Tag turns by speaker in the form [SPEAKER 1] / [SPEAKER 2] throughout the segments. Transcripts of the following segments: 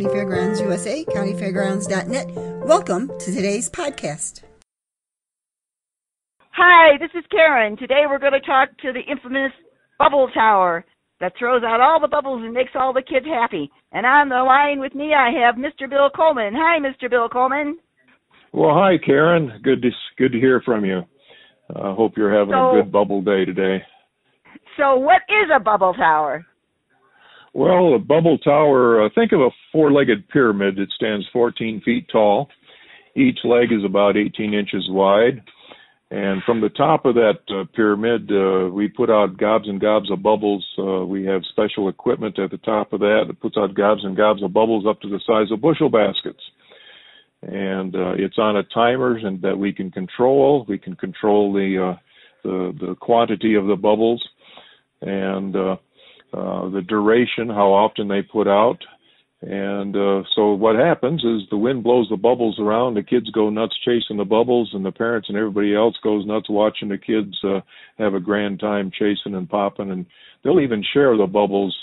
[SPEAKER 1] County Fairgrounds USA, countyfairgrounds.net. Welcome to today's podcast.
[SPEAKER 2] Hi, this is Karen. Today we're going to talk to the infamous bubble tower that throws out all the bubbles and makes all the kids happy. And on the line with me, I have Mr. Bill Coleman. Hi, Mr. Bill Coleman.
[SPEAKER 3] Well, hi, Karen. Good to hear from you. Hope you're having a good bubble day today.
[SPEAKER 2] So what is a bubble tower?
[SPEAKER 3] Well, a bubble tower, think of a four-legged pyramid. It stands 14 feet tall. Each leg is about 18 inches wide. And from the top of that pyramid, we put out gobs and gobs of bubbles. We have special equipment at the top of that that puts out gobs and gobs of bubbles up to the size of bushel baskets. And it's on a timer and that we can control. We can control the quantity of the bubbles and the duration, how often they put out. And so what happens is the wind blows the bubbles around, the kids go nuts chasing the bubbles, and the parents and everybody else goes nuts watching the kids have a grand time chasing and popping, and they'll even share the bubbles.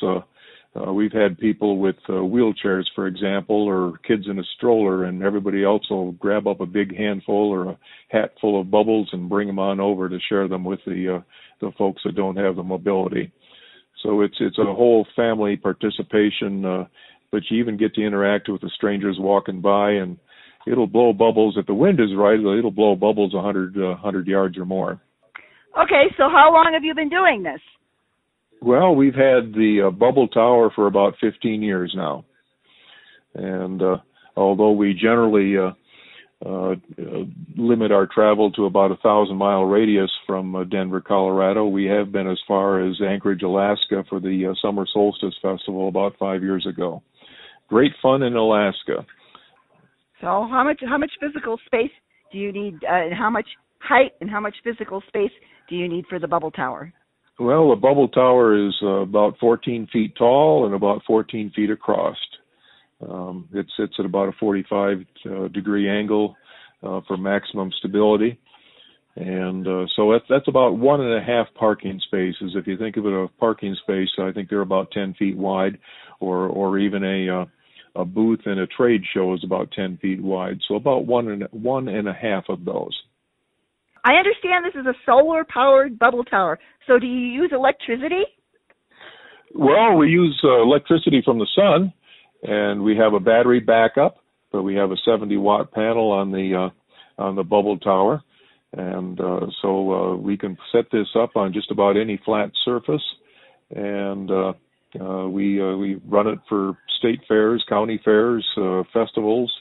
[SPEAKER 3] We've had people with wheelchairs, for example, or kids in a stroller, and everybody else will grab up a big handful or a hat full of bubbles and bring them on over to share them with the folks that don't have the mobility. So it's a whole family participation, but you even get to interact with the strangers walking by, and it'll blow bubbles. If the wind is right, it'll blow bubbles 100 yards or more.
[SPEAKER 2] Okay, so how long have you been doing this?
[SPEAKER 3] Well, we've had the bubble tower for about 15 years now. And although we generally limit our travel to about 1,000-mile radius from Denver, Colorado, we have been as far as Anchorage, Alaska for the Summer Solstice Festival about 5 years ago. Great fun in Alaska.
[SPEAKER 2] So how much physical space do you need, and how much height and how much physical space do you need for the bubble tower?
[SPEAKER 3] Well, a bubble tower is about 14 feet tall and about 14 feet across. It sits at about a 45-degree angle for maximum stability. And so that's about 1.5 parking spaces. If you think of it a parking space, I think they're about 10 feet wide, or even a booth in a trade show is about 10 feet wide. So about one and a half of those.
[SPEAKER 2] I understand this is a solar-powered bubble tower. So do you use electricity?
[SPEAKER 3] Well, we use electricity from the sun, and we have a battery backup, but we have a 70-watt panel on the bubble tower. And so we can set this up on just about any flat surface, and we run it for state fairs, county fairs, festivals.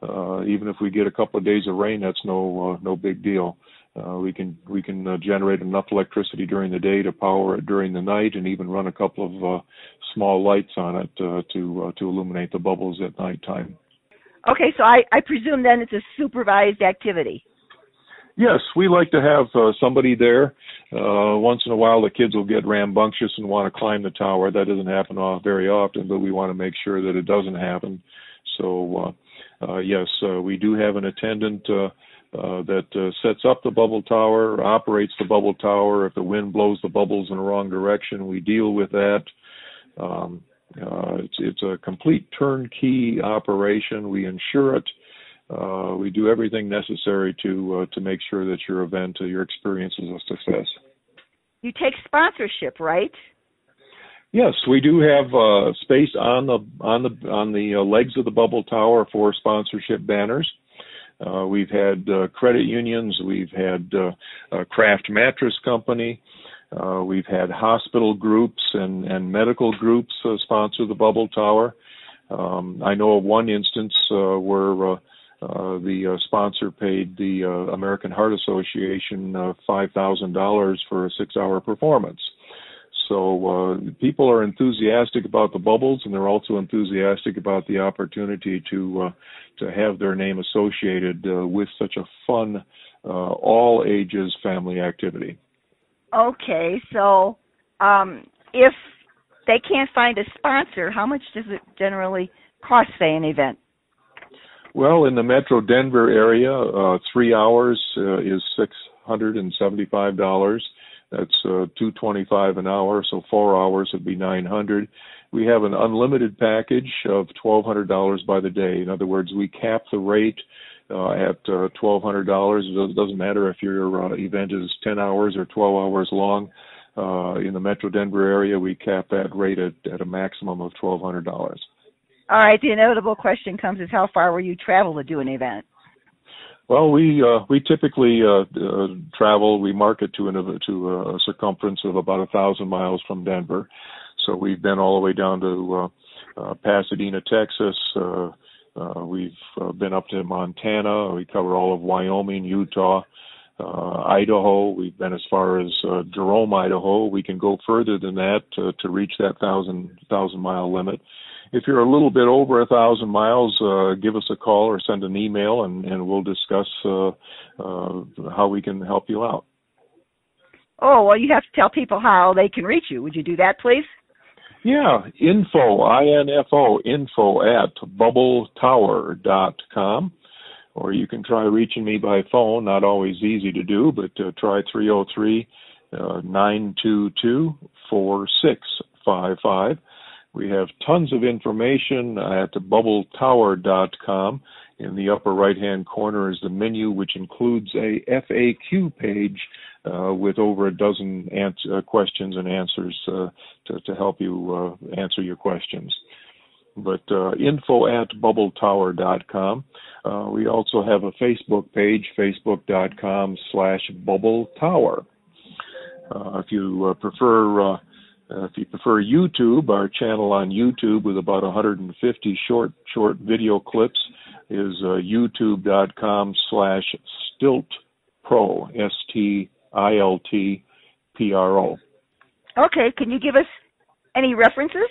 [SPEAKER 3] Even if we get a couple of days of rain, that's no big deal. We can generate enough electricity during the day to power it during the night, and even run a couple of small lights on it to illuminate the bubbles at nighttime.
[SPEAKER 2] Okay, so I presume then it's a supervised activity.
[SPEAKER 3] Yes, we like to have somebody there. Once in a while, the kids will get rambunctious and want to climb the tower. That doesn't happen very often, but we want to make sure that it doesn't happen. So, yes, we do have an attendant that sets up the bubble tower, operates the bubble tower. If the wind blows the bubbles in the wrong direction, we deal with that. It's a complete turnkey operation. We insure it. We do everything necessary to make sure that your event, your experience is a success.
[SPEAKER 2] You take sponsorship, right?
[SPEAKER 3] Yes, we do have space on the legs of the bubble tower for sponsorship banners. We've had credit unions. We've had a Kraft Mattress Company. We've had hospital groups and medical groups sponsor the bubble tower. I know of one instance where the sponsor paid the American Heart Association $5,000 for a 6-hour performance. So people are enthusiastic about the bubbles, and they're also enthusiastic about the opportunity to have their name associated with such a fun, all ages family activity.
[SPEAKER 2] Okay, so if they can't find a sponsor, how much does it generally cost, say, an event?
[SPEAKER 3] Well, in the Metro Denver area, 3 hours is $675. That's $225 an hour, so 4 hours would be $900. We have an unlimited package of $1,200 by the day. In other words, we cap the rate at $1,200. It doesn't matter if your event is 10 hours or 12 hours long. In the Metro Denver area, we cap that rate at a maximum of $1,200.
[SPEAKER 2] All right. The inevitable question comes is how far will you travel to do an event?
[SPEAKER 3] Well, we typically travel. We market to a circumference of about 1,000 miles from Denver. So we've been all the way down to Pasadena, Texas. We've been up to Montana. We cover all of Wyoming, Utah, Idaho. We've been as far as Jerome, Idaho. We can go further than that to reach that 1,000 mile limit. If you're a little bit over 1,000 miles, give us a call or send an email, and we'll discuss how we can help you out.
[SPEAKER 2] Oh, well, you have to tell people how they can reach you. Would you do that, please?
[SPEAKER 3] Yeah, info at bubbletower.com. Or you can try reaching me by phone, not always easy to do, but try 303-922-4655. We have tons of information at bubbletower.com. In the upper right-hand corner is the menu, which includes a FAQ page with over a dozen questions and answers to help you answer your questions. But info at bubbletower.com. We also have a Facebook page, facebook.com/bubbletower. If you prefer YouTube, our channel on YouTube with about 150 short video clips is youtube.com/stiltpro, STILTPRO.
[SPEAKER 2] Okay, can you give us any references?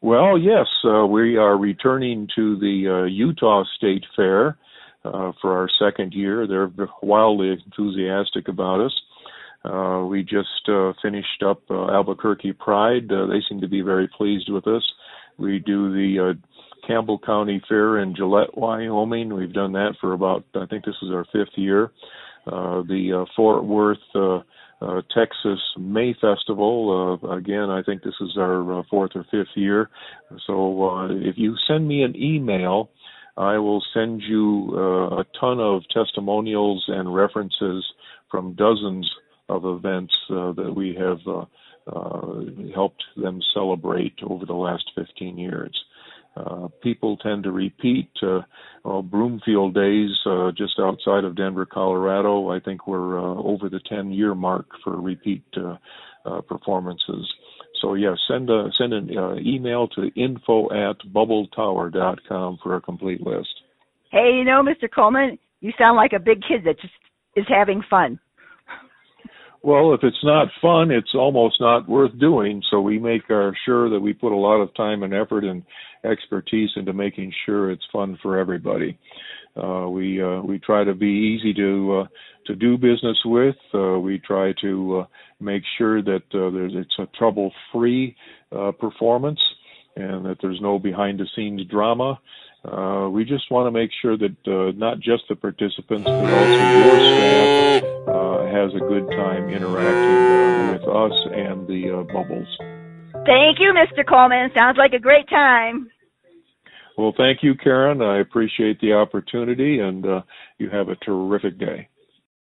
[SPEAKER 3] Well, yes, we are returning to the Utah State Fair for our second year. They're wildly enthusiastic about us. We just finished up Albuquerque Pride. They seem to be very pleased with us. We do the Campbell County Fair in Gillette, Wyoming. We've done that for about, I think this is our 5th year. The Fort Worth, Texas May Festival, again, I think this is our 4th or 5th year. So if you send me an email, I will send you a ton of testimonials and references from dozens of events that we have helped them celebrate over the last 15 years. People tend to repeat. Broomfield Days, just outside of Denver, Colorado, I think we're over the 10-year mark for repeat performances. So, yeah, send an email to info@bubbletower.com for a complete list.
[SPEAKER 2] Hey, you know, Mr. Coleman, you sound like a big kid that just is having fun.
[SPEAKER 3] Well, if it's not fun, it's almost not worth doing. So we make sure that we put a lot of time and effort and expertise into making sure it's fun for everybody. We try to be easy to do business with. We try to make sure that it's a trouble-free performance and that there's no behind-the-scenes drama. We just want to make sure that not just the participants, but also your staff has a good time interacting with us and the bubbles.
[SPEAKER 2] Thank you, Mr. Coleman. Sounds like a great time.
[SPEAKER 3] Well, thank you, Karen. I appreciate the opportunity, and you have a terrific day.